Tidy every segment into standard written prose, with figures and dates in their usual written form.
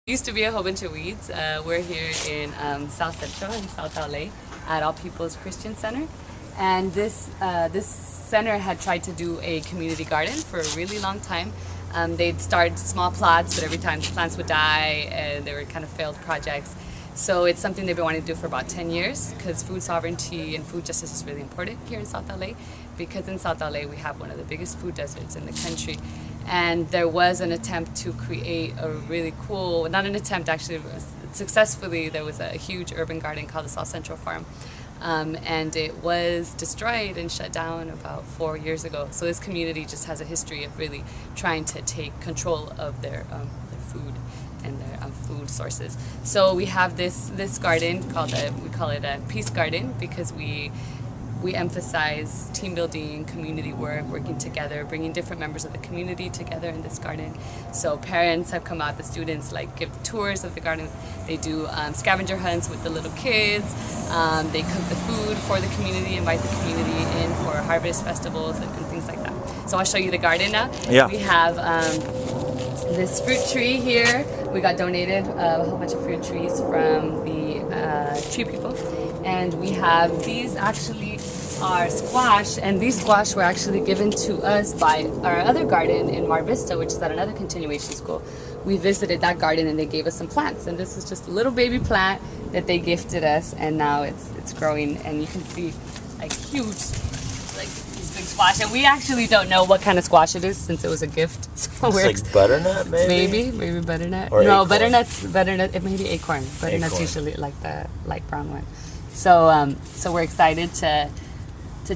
Used to be a whole bunch of weeds. We're here in South Central in South LA at All People's Christian Center, and this center had tried to do a community garden for a really long time. They'd start small plots, but every time the plants would die, and they were kind of failed projects. So it's something they've been wanting to do for about 10 years because food sovereignty and food justice is really important here in South LA, because in South LA we have one of the biggest food deserts in the country. And there was an attempt to create a really cool, not an attempt actually, successfully, there was a huge urban garden called the South Central Farm. And it was destroyed and shut down about 4 years ago. So this community just has a history of really trying to take control of their food and their food sources. So we have this garden called we call it a peace garden, because we emphasize team building, community work, working together, bringing different members of the community together in this garden. So parents have come out, the students like give tours of the garden. They do scavenger hunts with the little kids. They cook the food for the community, invite the community in for harvest festivals and things like that. So I'll show you the garden now. Yeah. We have this fruit tree here. We got donated a whole bunch of fruit trees from the tree people. And we have these actually are squash, and these squash were actually given to us by our other garden in Mar Vista, which is at another continuation school. We visited that garden and they gave us some plants, and this is just a little baby plant that they gifted us, and now it's growing, and you can see like huge, like these big squash, and we actually don't know what kind of squash it is since it was a gift. So it's like butternut, maybe? Maybe butternut. Or no, acorn. butternut, it may be acorn. Butternut's Acorn. usually like the light brown one. So so we're excited to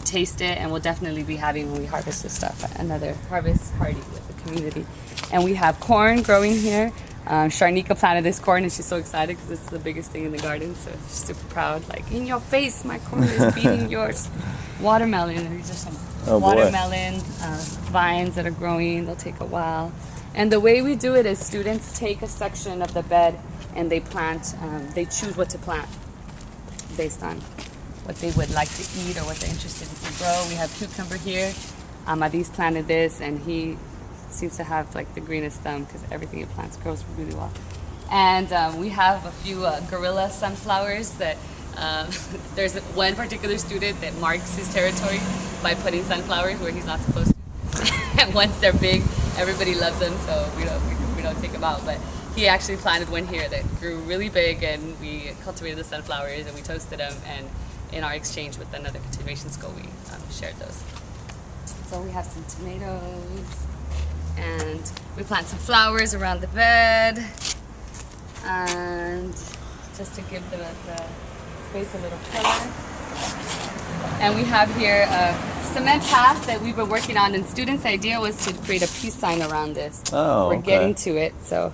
taste it, and we'll definitely be having, when we harvest this stuff, another harvest party with the community. And we have corn growing here. Sharnika planted this corn, and she's so excited because it's the biggest thing in the garden, so she's super proud. Like, in your face, my corn is beating yours. Watermelon, and these are some watermelon vines that are growing. They'll take a while. And the way we do it is students take a section of the bed and they plant, they choose what to plant based on what they would like to eat or what they're interested in to grow. We have cucumber here. Adis planted this, and he seems to have like the greenest thumb because everything he plants grows really well. And we have a few gorilla sunflowers that there's one particular student that marks his territory by putting sunflowers where he's not supposed to. And once they're big, everybody loves them, so we don't take them out. But he actually planted one here that grew really big, and we cultivated the sunflowers and we toasted them, and in our exchange with another continuation school, we shared those. So we have some tomatoes, and we plant some flowers around the bed, and just to give the space a little color. And we have here a cement path that we've been working on, and students' idea was to create a peace sign around this. Oh, We're okay. getting to it, so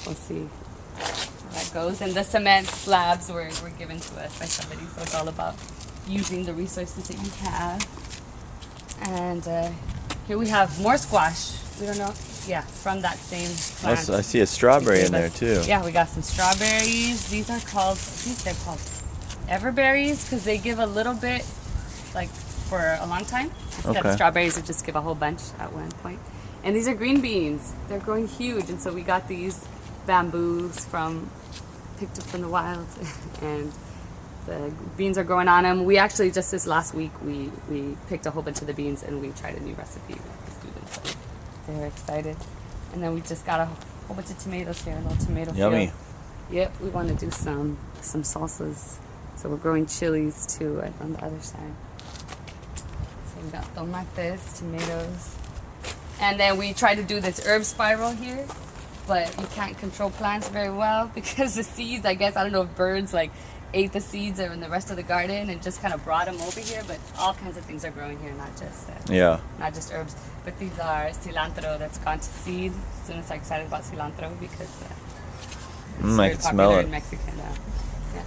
we'll see how that goes. And the cement slabs were given to us by somebody, so it's all about using the resources that you have. And here we have more squash. We don't know, yeah, from that same plant. I see a strawberry in there too. Yeah, we got some strawberries. These are called, I think they're called everberries, because they give a little bit, like, for a long time. Instead of Okay. strawberries, that just give a whole bunch at one point. And these are green beans. They're growing huge, and so we got these bamboos picked up from the wild, and the beans are growing on them. We actually, just this last week, we picked a whole bunch of the beans, and we tried a new recipe with the students. So they were excited. And then we just got a whole bunch of tomatoes here, a little tomato Yummy. field. Yep, we want to do some salsas. So we're growing chilies too on the other side. So we got tomates, tomatoes. And then we try to do this herb spiral here, but you can't control plants very well because the seeds, I guess, I don't know if birds like ate the seeds or in the rest of the garden and just kind of brought them over here, but all kinds of things are growing here, not just herbs. But these are cilantro that's gone to seed. Students are excited about cilantro because it's I very can popular smell it. in Mexican. Yeah.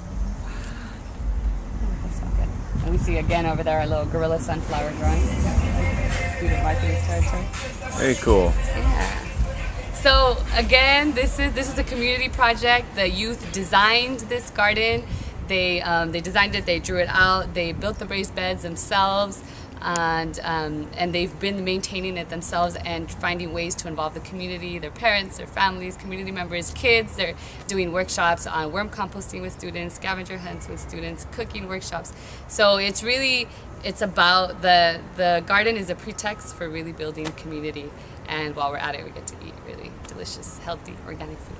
That's not good. And we see again over there a little gorilla sunflower growing. Student marking his territory. Very cool. Yeah. So again, this is a community project. The youth designed this garden. They designed it. They drew it out. They built the raised beds themselves. and they've been maintaining it themselves and finding ways to involve the community, their parents, their families, community members, kids. They're doing workshops on worm composting with students, scavenger hunts with students, cooking workshops. So it's about the garden is a pretext for really building community, and while we're at it, we get to eat really delicious, healthy, organic food.